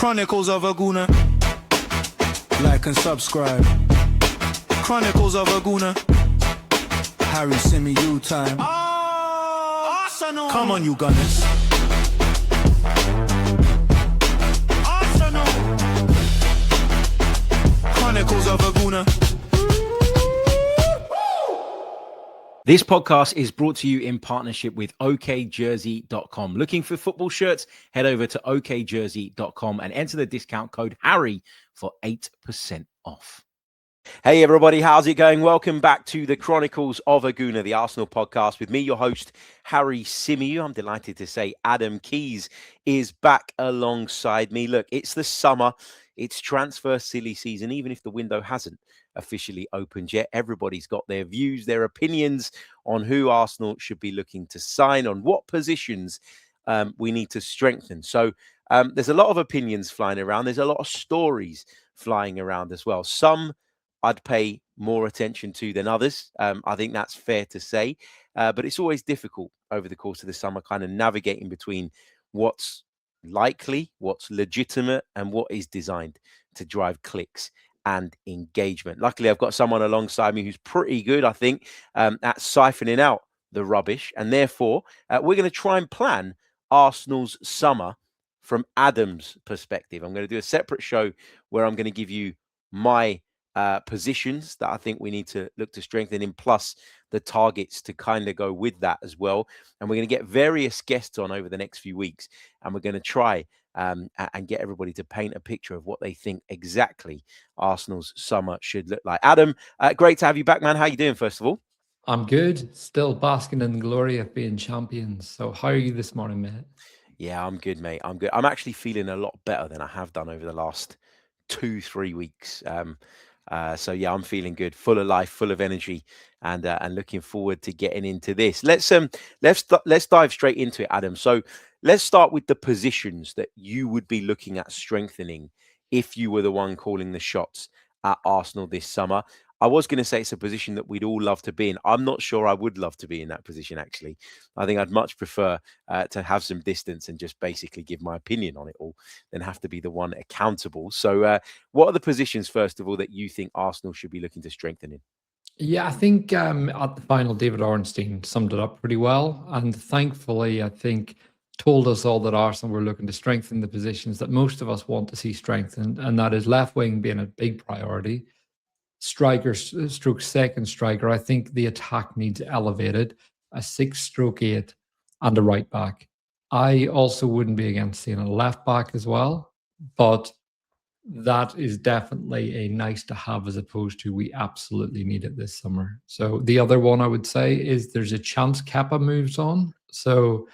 Chronicles of a Gooner. Like and subscribe. Chronicles of a Gooner. Harry Symeou time. Arsenal. Come on, you Gunners. Arsenal. Chronicles of a Gooner. This podcast is brought to you in partnership with okjersey.com. Looking for football shirts? Head over to okjersey.com and enter the discount code Harry for 8% off. Hey everybody, how's it going? Welcome back to the Chronicles of a Gooner, the Arsenal podcast with me, your host, Harry Symeou. I'm delighted to say Adam Keys is back alongside me. Look, it's the summer, it's transfer silly season, even if the window hasn't officially opened yet. Everybody's got their views, their opinions on who Arsenal should be looking to sign, on what positions we need to strengthen. So there's a lot of opinions flying around. There's a lot of stories flying around as well. Some I'd pay more attention to than others. I think that's fair to say. But it's always difficult over the course of the summer, kind of navigating between what's likely, what's legitimate, and what is designed to drive clicks and engagement. Luckily, I've got someone alongside me who's pretty good, I think, at siphoning out the rubbish. And therefore, we're going to try and plan Arsenal's summer from Adam's perspective. I'm going to do a separate show where I'm going to give you my positions that I think we need to look to strengthen in, plus the targets to kind of go with that as well. And we're going to get various guests on over the next few weeks, and we're going to try and get everybody to paint a picture of what they think exactly Arsenal's summer should look like. Adam, great to have you back, man. How you doing, first of all? I'm good. Still basking in the glory of being champions. So how are you this morning, mate? Yeah, I'm good, mate. I'm good. I'm actually feeling a lot better than I have done over the last 2-3 weeks. So yeah, I'm feeling good, full of life, full of energy, and looking forward to getting into this. Let's dive straight into it, Adam. So let's start with the positions that you would be looking at strengthening if you were the one calling the shots at Arsenal this summer. I was going to say it's a position that we'd all love to be in. I'm not sure I would love to be in that position, actually. I think I'd much prefer to have some distance and just basically give my opinion on it all than have to be the one accountable. So what are the positions, first of all, that you think Arsenal should be looking to strengthen in? Yeah, I think at the final, David Ornstein summed it up pretty well. And thankfully, I think told us all that Arsenal were looking to strengthen the positions that most of us want to see strengthened. And that is left wing being a big priority. Striker stroke second striker. I think the attack needs elevated, a 6/8 and a right back. I also wouldn't be against seeing a left back as well, but that is definitely a nice to have as opposed to we absolutely need it this summer. So the other one I would say is there's a chance Kepa moves on. So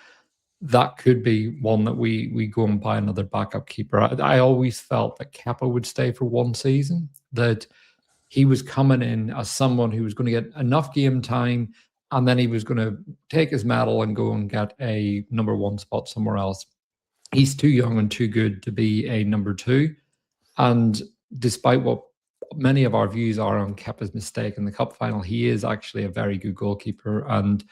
that could be one that we go and buy another backup keeper. I always felt that Kepa would stay for one season, that he was coming in as someone who was going to get enough game time, and then he was going to take his medal and go and get a number one spot somewhere else. He's too young and too good to be a number two. And despite what many of our views are on Kepa's mistake in the cup final, he is actually a very good goalkeeper and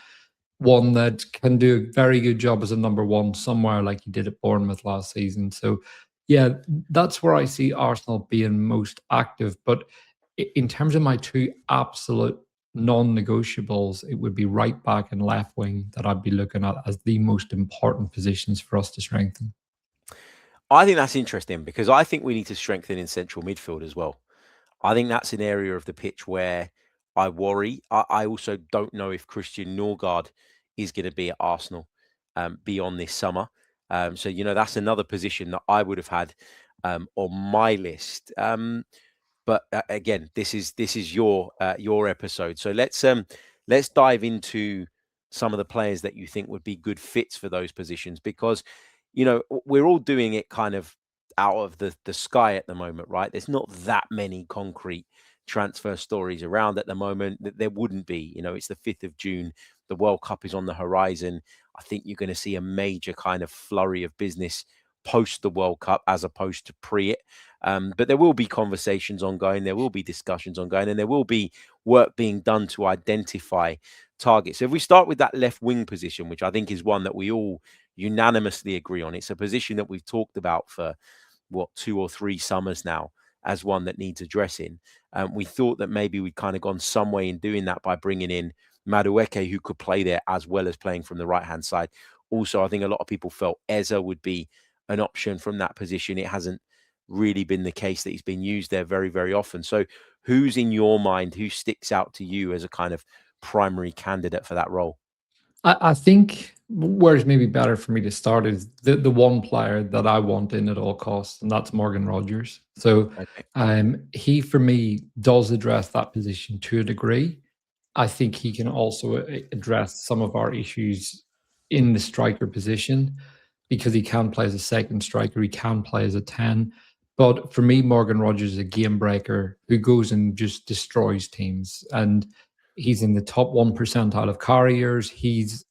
one that can do a very good job as a number one somewhere like he did at Bournemouth last season. So yeah, that's where I see Arsenal being most active. But in terms of my two absolute non-negotiables, it would be right back and left wing that I'd be looking at as the most important positions for us to strengthen. I think that's interesting because I think we need to strengthen in central midfield as well. I think that's an area of the pitch where I worry. I also don't know if Christian Norgard is going to be at Arsenal beyond this summer. So, that's another position that I would have had on my list. But again, this is your episode. So let's dive into some of the players that you think would be good fits for those positions, because we're all doing it kind of out of the sky at the moment, right? There's not that many concrete transfer stories around at the moment. There wouldn't be. It's the 5th of June. The World Cup is on the horizon. I think you're going to see a major kind of flurry of business post the World Cup as opposed to pre it. But there will be conversations ongoing, there will be discussions ongoing, and there will be work being done to identify targets. So if we start with that left wing position, which I think is one that we all unanimously agree on, it's a position that we've talked about for 2 or 3 summers now as one that needs addressing. We thought that maybe we'd kind of gone some way in doing that by bringing in Madueke, who could play there as well as playing from the right-hand side. Also, I think a lot of people felt Eza would be an option from that position. It hasn't really been the case that he's been used there very, very often. So who's in your mind, who sticks out to you as a kind of primary candidate for that role? I think where it's maybe better for me to start is the one player that I want in at all costs, and that's Morgan Rogers. So Okay. he, for me, does address that position to a degree. I think he can also address some of our issues in the striker position because he can play as a second striker, he can play as a 10. But for me, Morgan Rogers is a game breaker who goes and just destroys teams. And he's in the top 1% out of carriers. He's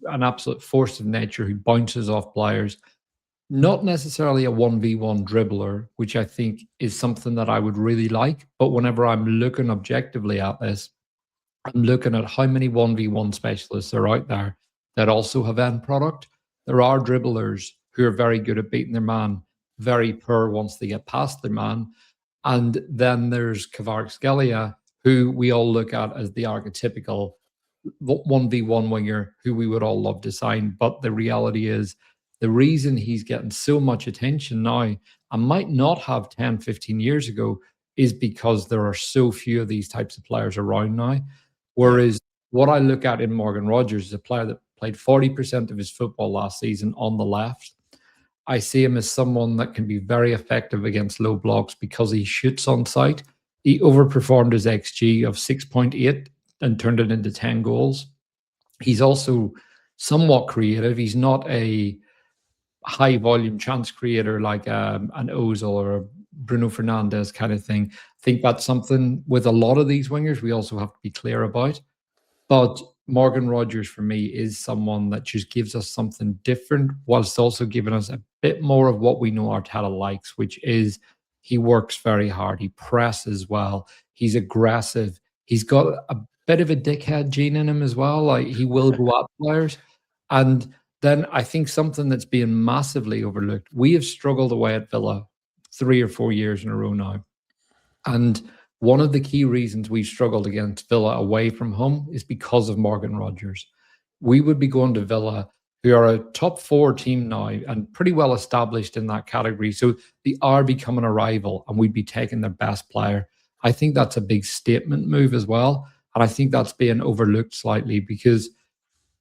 an absolute force of nature who bounces off players. Not necessarily a 1v1 dribbler, which I think is something that I would really like. But whenever I'm looking objectively at this, I'm looking at how many 1v1 specialists are out there that also have end product. There are dribblers who are very good at beating their man, very poor once they get past their man. And then there's Kvaratskhelia, who we all look at as the archetypical 1v1 winger who we would all love to sign. But the reality is, the reason he's getting so much attention now and might not have 10, 15 years ago is because there are so few of these types of players around now. Whereas what I look at in Morgan Rogers is a player that played 40% of his football last season on the left. I see him as someone that can be very effective against low blocks because he shoots on sight. He overperformed his XG of 6.8 and turned it into 10 goals. He's also somewhat creative. He's not a high volume chance creator like an Ozil or a Bruno Fernandes kind of thing. I think that's something with a lot of these wingers we also have to be clear about. But Morgan Rogers, for me, is someone that just gives us something different whilst also giving us a bit more of what we know Arteta likes, which is he works very hard. He presses well. He's aggressive. He's got a bit of a dickhead gene in him as well. Like he will go at players. And then I think something that's being massively overlooked, we have struggled away at Villa 3 or 4 years in a row now. And one of the key reasons we've struggled against Villa away from home is because of Morgan Rogers. We would be going to Villa, who are a top 4 team now and pretty well established in that category. So they are becoming a rival and we'd be taking their best player. I think that's a big statement move as well. And I think that's being overlooked slightly because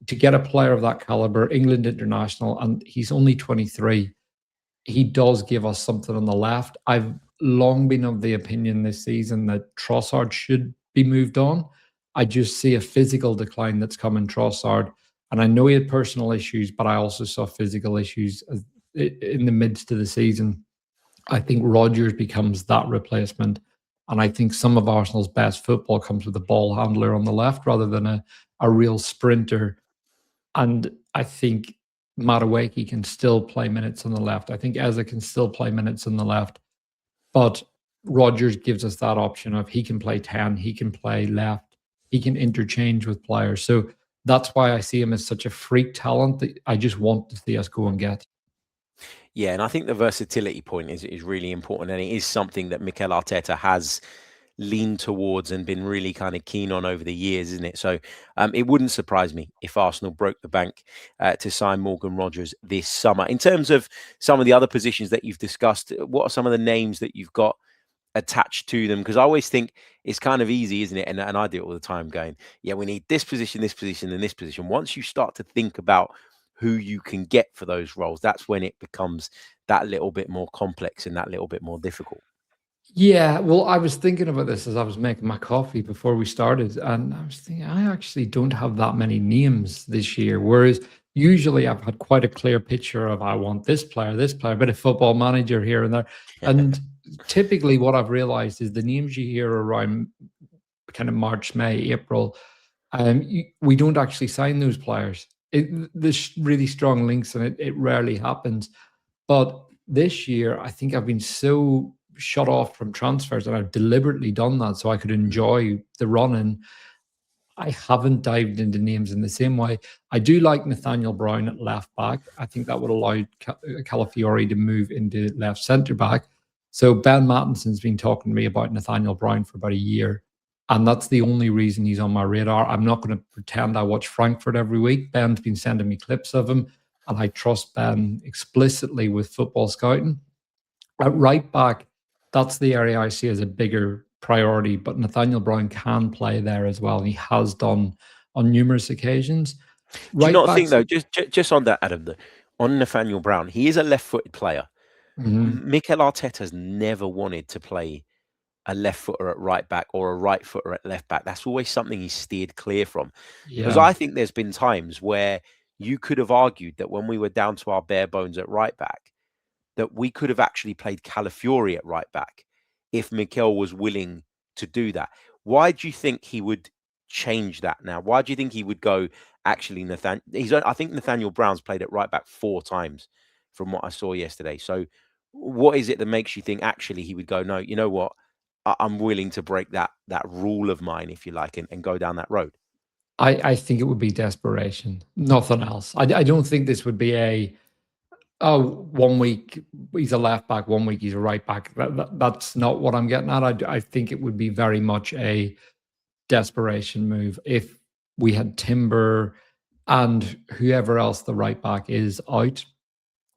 to get a player of that caliber, England international, and he's only 23, he does give us something on the left. I've long been of the opinion this season that Trossard should be moved on. I just see a physical decline that's come in Trossard. And I know he had personal issues, but I also saw physical issues in the midst of the season. I think Rodgers becomes that replacement. And I think some of Arsenal's best football comes with a ball handler on the left rather than a real sprinter. And I think Madueke can still play minutes on the left. I think Eza can still play minutes on the left. But Rodgers gives us that option of he can play 10, he can play left, he can interchange with players. So that's why I see him as such a freak talent that I just want to see us go and get. Yeah, and I think the versatility point is really important, and it is something that Mikel Arteta has leaned towards and been really kind of keen on over the years, isn't it? So it wouldn't surprise me if Arsenal broke the bank to sign Morgan Rogers this summer. In terms of some of the other positions that you've discussed, what are some of the names that you've got attached to them? Because I always think it's kind of easy, isn't it? And I do it all the time going, yeah, we need this position, and this position. Once you start to think about who you can get for those roles, that's when it becomes that little bit more complex and that little bit more difficult. Yeah, well, I was thinking about this as I was making my coffee before we started, and I was thinking I actually don't have that many names this year. Whereas usually I've had quite a clear picture of I want this player, a bit of football manager here and there. And typically what I've realized is the names you hear around kind of March, May, April, we don't actually sign those players. There's really strong links and it rarely happens. But this year, I think I've been so shut off from transfers and I've deliberately done that so I could enjoy the run-in. I haven't dived into names in the same way. I do like Nathaniel Brown at left back. I think that would allow Calafiori to move into left centre back. So Ben Mattinson's been talking to me about Nathaniel Brown for about a year, and that's the only reason he's on my radar. I'm not going to pretend I watch Frankfurt every week. Ben's been sending me clips of him, and I trust Ben explicitly with football scouting. At right back, that's the area I see as a bigger priority, but Nathaniel Brown can play there as well, and he has done on numerous occasions. Do you Right not back, think, though, just on that, Adam, on Nathaniel Brown, he is a left-footed player. Mikel Arteta's never wanted to play a left footer at right back or a right footer at left back. That's always something he's steered clear from. Because yeah, I think there's been times where you could have argued that when we were down to our bare bones at right back, that we could have actually played Calafiori at right back if Mikel was willing to do that. Why do you think he would change that now? Why do you think he would go, actually, I think Nathaniel Brown's played at right back 4 times from what I saw yesterday. So what is it that makes you think actually he would go, no, you know what? I'm willing to break that rule of mine, if you like, and go down that road. I think it would be desperation, nothing else. I don't think this would be 1 week he's a left back, 1 week he's a right back. That's not what I'm getting at. I think it would be very much a desperation move if we had Timber and whoever else the right back is out.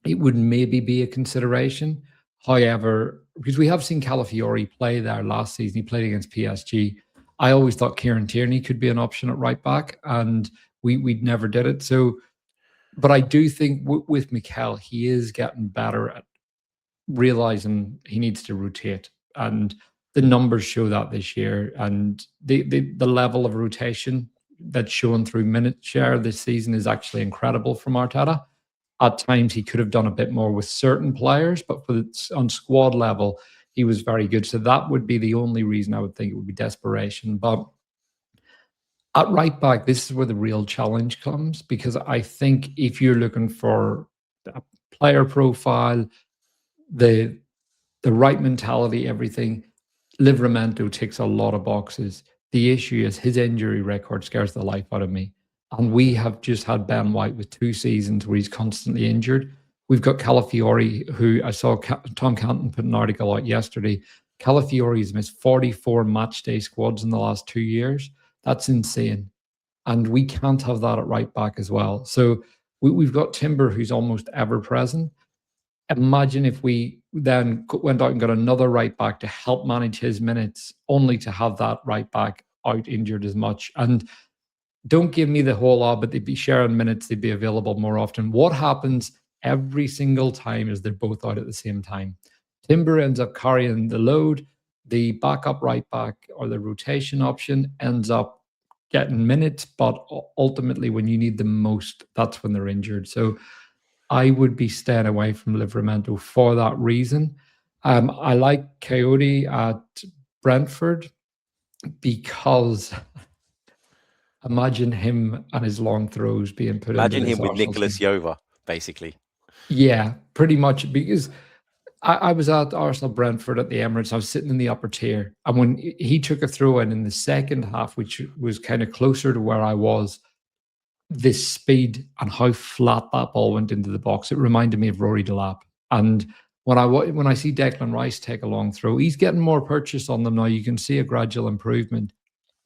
It would maybe be a consideration. However, because we have seen Calafiori play there last season, he played against PSG. I always thought Kieran Tierney could be an option at right back, and we never did it. So, but I do think with Mikel, he is getting better at realizing he needs to rotate, and the numbers show that this year. And the level of rotation that's shown through minute share this season is actually incredible from Arteta. At times, he could have done a bit more with certain players, but on squad level, he was very good. So that would be the only reason I would think it would be desperation. But at right back, this is where the real challenge comes, because I think if you're looking for a player profile, the right mentality, everything, Livramento ticks a lot of boxes. The issue is his injury record scares the life out of me. And we have just had Ben White with 2 seasons where he's constantly injured. We've got Calafiori, who I saw Tom Canton put an article out yesterday. Calafiori's missed 44 match day squads in the last 2 years. That's insane. And we can't have that at right back as well. So we've got Timber, who's almost ever present. Imagine if we then went out and got another right back to help manage his minutes, only to have that right back out injured as much. And don't give me the whole, but they'd be sharing minutes, they'd be available more often. What happens every single time is they're both out at the same time. Timber ends up carrying the load. The backup right back or the rotation option ends up getting minutes, but ultimately when you need them most, that's when they're injured. So I would be staying away from Livramento for that reason. I like Coyote at Brentford because imagine him and his long throws being put Imagine into him with Arsenal Nicholas team. Yova, basically. Yeah, pretty much, because I was at Arsenal Brentford at the Emirates. I was sitting in the upper tier, and when he took a throw in the second half, which was kind of closer to where I was, this speed and how flat that ball went into the box, it reminded me of Rory Delap. And when I see Declan Rice take a long throw, he's getting more purchase on them now. You can see a gradual improvement,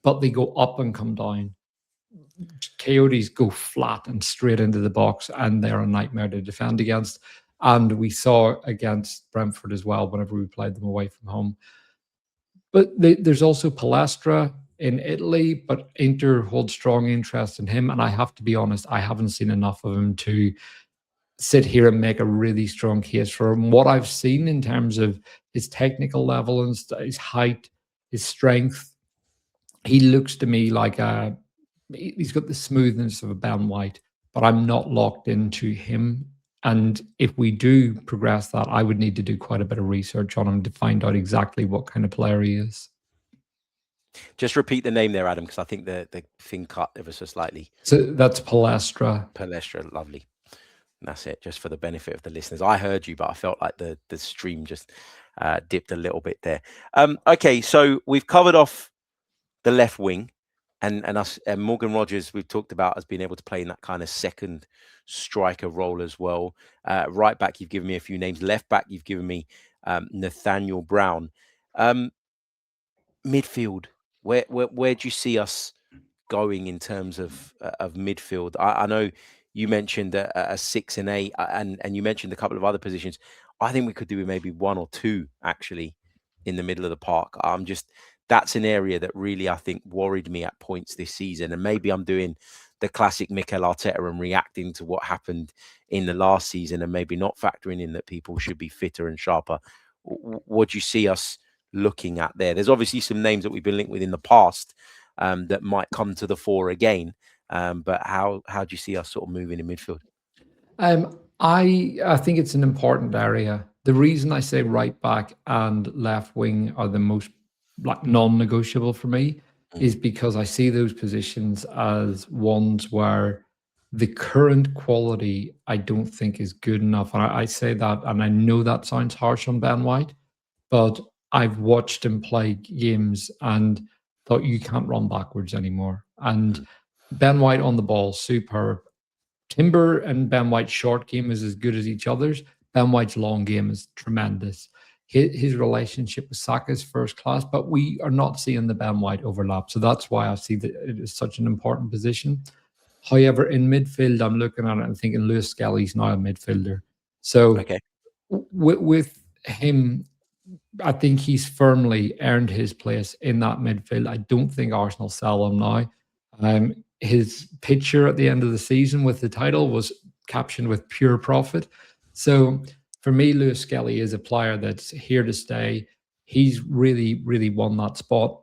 but they go up and come down. Coyotes go flat and straight into the box, and they're a nightmare to defend against. And we saw against Brentford as well whenever we played them away from home. But there's also Palestra in Italy, but Inter holds strong interest in him. And I have to be honest, I haven't seen enough of him to sit here and make a really strong case for him. What I've seen in terms of his technical level and his height, his strength, he looks to me like he's got the smoothness of a Ben White, but I'm not locked into him. And if we do progress that, I would need to do quite a bit of research on him to find out exactly what kind of player he is. Just repeat the name there, Adam, because I think the thing cut ever so slightly. So that's Palestra. Palestra, lovely. And that's it, just for the benefit of the listeners. I heard you, but I felt like the stream just dipped a little bit there. Okay, so we've covered off the left wing. and us and Morgan Rogers, we've talked about as being able to play in that kind of second striker role as well. Right back, you've given me a few names. Left back, you've given me Nathaniel Brown. Um, Midfield, where do you see us going in terms of midfield? I know you mentioned a 6 and 8, and you mentioned a couple of other positions. I think we could do with maybe one or two actually in the middle of the park. That's an area that really I think worried me at points this season, and maybe I'm doing the classic Mikel Arteta and reacting to what happened in the last season, and maybe not factoring in that people should be fitter and sharper. What do you see us looking at there? There's obviously some names that we've been linked with in the past that might come to the fore again. But how do you see us sort of moving in midfield? I think it's an important area. The reason I say right back and left wing are the most like non-negotiable for me is because I see those positions as ones where the current quality I don't think is good enough. And I say that, and I know that sounds harsh on Ben White, but I've watched him play games and thought you can't run backwards anymore. And Ben White on the ball, superb. Timber and Ben White's short game is as good as each other's. Ben White's long game is tremendous. His relationship with Saka is first class, but we are not seeing the Ben White overlap. So that's why I see that it is such an important position. However, in midfield, I'm looking at it and thinking Lewis Skelly's now a midfielder. So Okay. with him, I think he's firmly earned his place in that midfield. I don't think Arsenal sell him now. His picture at the end of the season with the title was captioned with pure profit. So for me, Lewis Skelly is a player that's here to stay. He's really, really won that spot.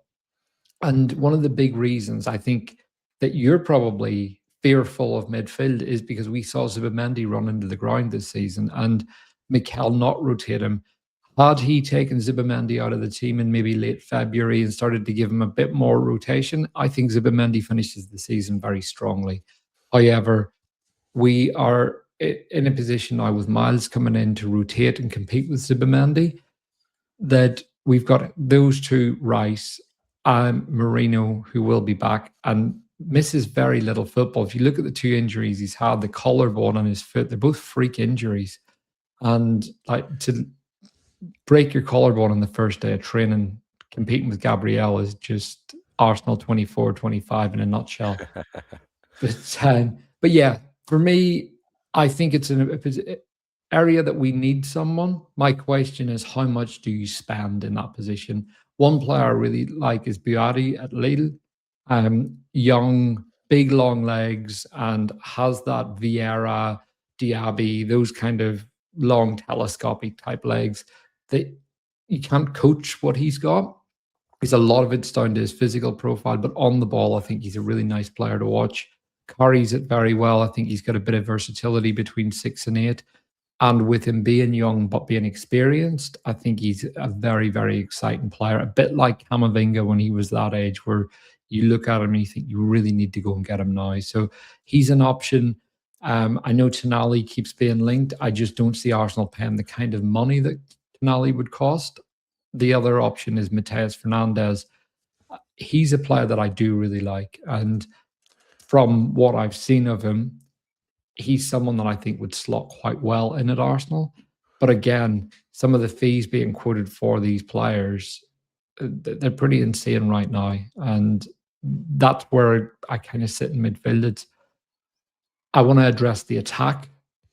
And one of the big reasons I think that you're probably fearful of midfield is because we saw Zubimendi run into the ground this season and Mikel not rotate him. Had he taken Zubimendi out of the team in maybe late February and started to give him a bit more rotation, I think Zubimendi finishes the season very strongly. However, we are in a position now with Miles coming in to rotate and compete with Zubimendi that we've got those two, Rice and Marino, who will be back and misses very little football. If you look at the two injuries he's had, the collarbone on his foot, they're both freak injuries. And like to break your collarbone on the first day of training, competing with Gabriel is just Arsenal 24-25 in a nutshell. But yeah, for me, I think it's an area that we need someone. My question is, how much do you spend in that position? One player I really like is Buati at Lille. Young, big, long legs, and has that Vieira, Diaby, those kind of long telescopic type legs that you can't coach what he's got. Because a lot of it's down to his physical profile, but on the ball, I think he's a really nice player to watch. Carries it very well. I think he's got a bit of versatility between 6 and 8. And with him being young but being experienced, I think he's a very, very exciting player. A bit like Camavinga when he was that age, where you look at him and you think you really need to go and get him now. So he's an option. I know Tonali keeps being linked. I just don't see Arsenal paying the kind of money that Tonali would cost. The other option is Mateus Fernandes. He's a player that I do really like. And from what I've seen of him, he's someone that I think would slot quite well in at Arsenal. But again, some of the fees being quoted for these players, they're pretty insane right now. And that's where I kind of sit in midfield. I want to address the attack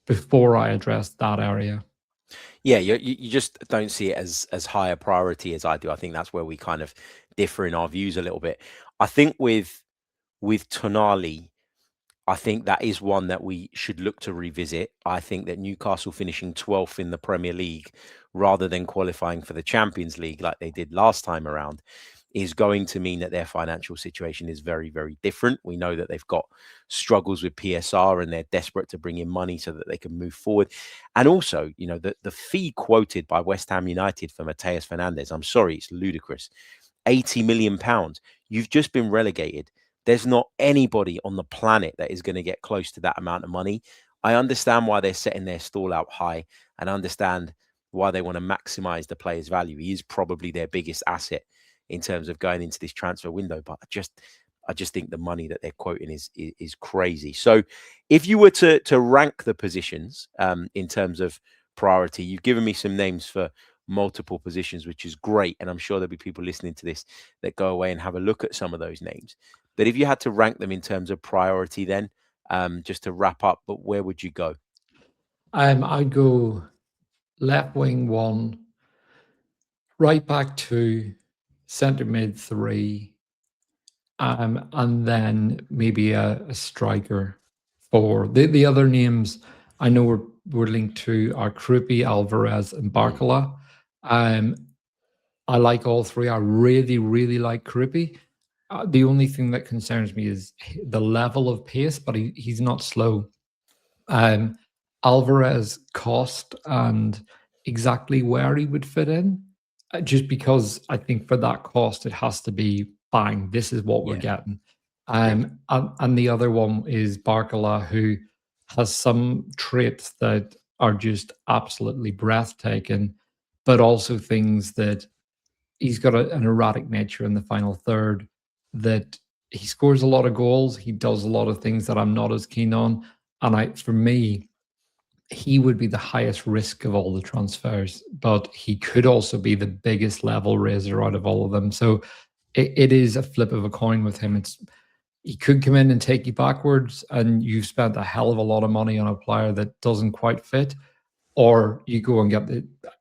before I address that area. Yeah, you just don't see it as high a priority as I do. I think that's where we kind of differ in our views a little bit. I think with Tonali, I think that is one that we should look to revisit. I think that Newcastle finishing 12th in the Premier League rather than qualifying for the Champions League like they did last time around is going to mean that their financial situation is very, very different. We know that they've got struggles with PSR and they're desperate to bring in money so that they can move forward. And also, you know, the fee quoted by West Ham United for Mateus Fernandes, I'm sorry, it's ludicrous. £80 million. You've just been relegated. There's not anybody on the planet that is going to get close to that amount of money. I understand why they're setting their stall out high and understand why they want to maximize the player's value. He is probably their biggest asset in terms of going into this transfer window. But I just think the money that they're quoting is crazy. So if you were to rank the positions in terms of priority, you've given me some names for multiple positions, which is great. And I'm sure there'll be people listening to this that go away and have a look at some of those names. But if you had to rank them in terms of priority, then just to wrap up, but where would you go? I'd go left wing 1, right back 2, centre mid 3, and then maybe a striker 4. The other names I know we're linked to are Krupi, Alvarez, and Barcola. I like all 3. I really, really like Krupi. The only thing that concerns me is the level of pace, but he's not slow. Alvarez cost and exactly where he would fit in, just because I think for that cost, it has to be bang. This is what we're getting. And the other one is Barcola, who has some traits that are just absolutely breathtaking, but also things that he's got an erratic nature in the final third, that he scores a lot of goals. He does a lot of things that I'm not as keen on. And for me, he would be the highest risk of all the transfers, but he could also be the biggest level raiser out of all of them. So it is a flip of a coin with him. He could come in and take you backwards, and you've spent a hell of a lot of money on a player that doesn't quite fit, or you go and get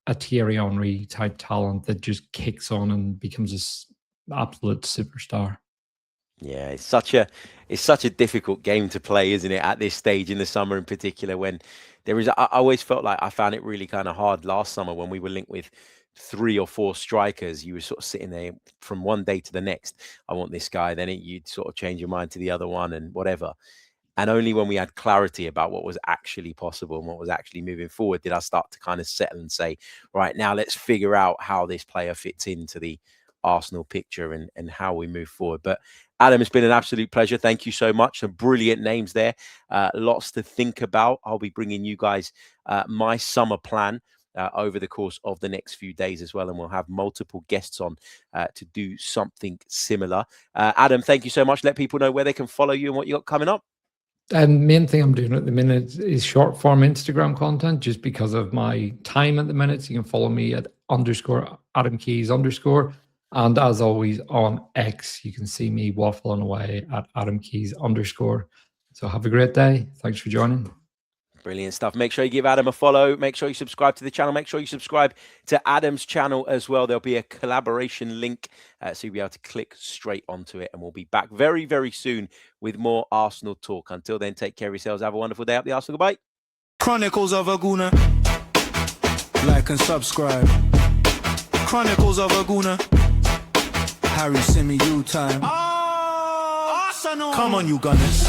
a Thierry Henry type talent that just kicks on and becomes an absolute superstar. Yeah, it's such a difficult game to play, isn't it? At this stage in the summer, in particular, when there is, I always felt like I found it really kind of hard last summer when we were linked with 3 or 4 strikers. You were sort of sitting there from one day to the next. I want this guy, then you'd sort of change your mind to the other one and whatever. And only when we had clarity about what was actually possible and what was actually moving forward did I start to kind of settle and say, right, now let's figure out how this player fits into the Arsenal picture and how we move forward. But Adam, it's been an absolute pleasure. Thank you so much. Some brilliant names there. Lots to think about. I'll be bringing you guys my summer plan over the course of the next few days as well. And we'll have multiple guests on to do something similar. Adam, thank you so much. Let people know where they can follow you and what you got coming up. And main thing I'm doing at the minute is short form Instagram content, just because of my time at the minute. So you can follow me at _AdamKeys_. And as always on X, you can see me waffling away at AdamKeys_. So have a great day. Thanks for joining. Brilliant stuff. Make sure you give Adam a follow. Make sure you subscribe to the channel. Make sure you subscribe to Adam's channel as well. There'll be a collaboration link, so you'll be able to click straight onto it. And we'll be back very, very soon with more Arsenal talk. Until then, take care of yourselves. Have a wonderful day up the Arsenal. Goodbye. Chronicles of a Gooner. Like and subscribe. Chronicles of a Gooner. Harry Symeou time. Arsenal. Come on, you Gunners.